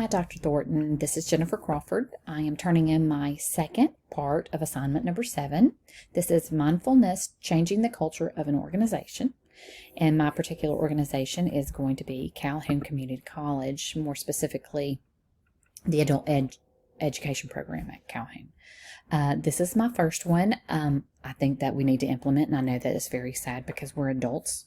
Hi, Dr. Thornton. This is Jennifer Crawford. I am turning in my second part of assignment number 7. This is Mindfulness, Changing the Culture of an Organization. And my particular organization is going to be Calhoun Community College, more specifically the Adult Education Program at Calhoun. This is my first one. I think that we need to implement, and I know that it's very sad because we're adults.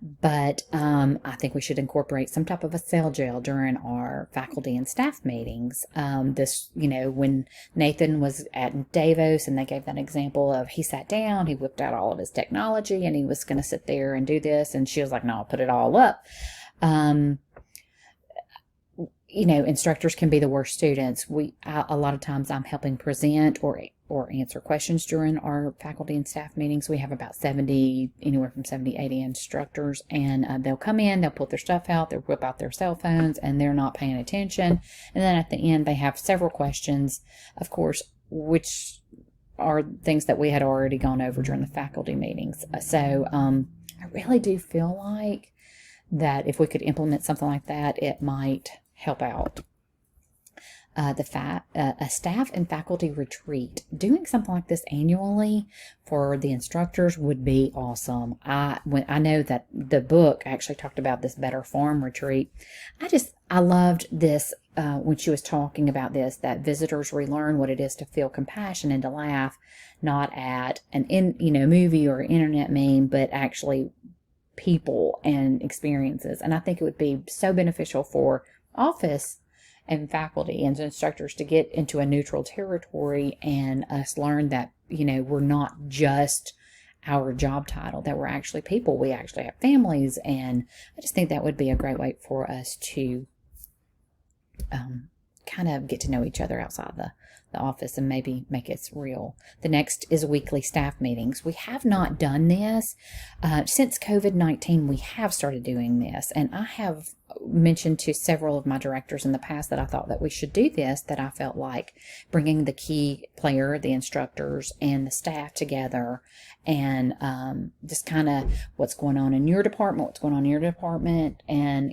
But I think we should incorporate some type of a cell gel during our faculty and staff meetings. When Nathan was at Davos and they gave that example of he sat down, he whipped out all of his technology and he was going to sit there and do this. And she was like, no, I'll put it all up. Instructors can be the worst students. A lot of times I'm helping present or answer questions during our faculty and staff meetings. We have about anywhere from 70, 80 instructors, and they'll come in, they'll put their stuff out, they'll whip out their cell phones, and they're not paying attention. And then at the end, they have several questions, of course, which are things that we had already gone over during the faculty meetings. So I really do feel like that if we could implement something like that, it might help out. A staff and faculty retreat. Doing something like this annually for the instructors would be awesome. I know that the book actually talked about this Better Farm retreat. I loved this when she was talking about this, that visitors relearn what it is to feel compassion and to laugh, not at movie or internet meme, but actually people and experiences. And I think it would be so beneficial for office and faculty and instructors to get into a neutral territory and us learn that, we're not just our job title, that we're actually people. We actually have families. And I just think that would be a great way for us to kind of get to know each other outside the office and maybe make it real. The next is weekly staff meetings. We have not done this. Since COVID-19, we have started doing this. And I have mentioned to several of my directors in the past that I thought that we should do this, that I felt like bringing the key player, the instructors, and the staff together and just kind of what's going on in your department, what's going on in your department, and,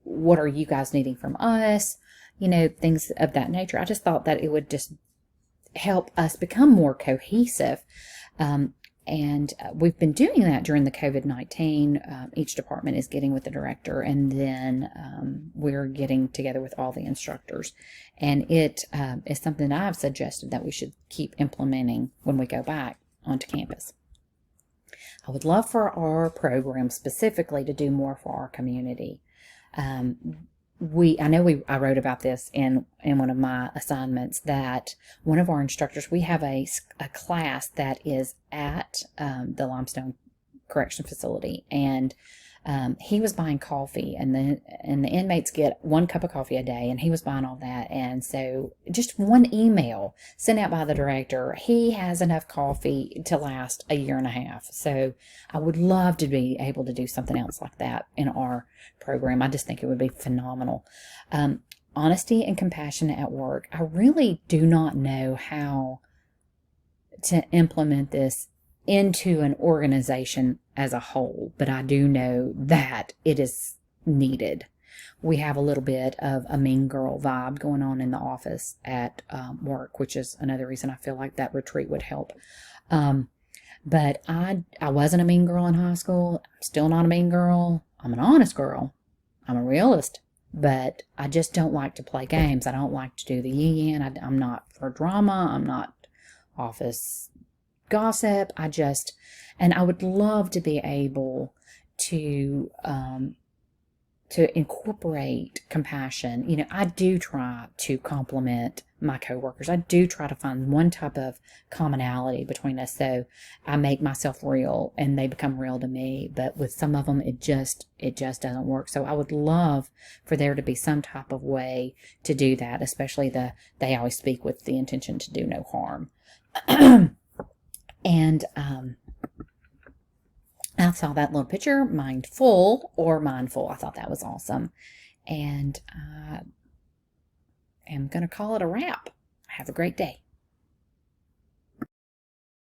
what are you guys needing from us? Things of that nature. I just thought that it would just help us become more cohesive. And we've been doing that during the COVID-19. Each department is getting with the director, and then we're getting together with all the instructors. And it is something that I've suggested that we should keep implementing when we go back onto campus. I would love for our program specifically to do more for our community. I wrote about this in one of my assignments, that one of our instructors, we have a class that is at the Limestone Correction Facility, and he was buying coffee, and the inmates get 1 cup of coffee a day, and he was buying all that. And so just one email sent out by the director, he has enough coffee to last a year and a half. So I would love to be able to do something else like that in our program. I just think it would be phenomenal. Honesty and compassion at work. I really do not know how to implement this into an organization as a whole, but I do know that it is needed. We have a little bit of a mean girl vibe going on in the office at work, which is another reason I feel like that retreat would help. But I wasn't a mean girl in high school. I'm still not a mean girl. I'm an honest girl. I'm a realist, but I just don't like to play games. I don't like to do the yin. I'm not for drama. I'm not office gossip. And I would love to be able to incorporate compassion. I do try to compliment my coworkers. I do try to find one type of commonality between us, so I make myself real and they become real to me. But with some of them, it just doesn't work. So I would love for there to be some type of way to do that, especially they always speak with the intention to do no harm. And I saw that little picture, mindful or mindful. I thought that was awesome. And I am going to call it a wrap. Have a great day.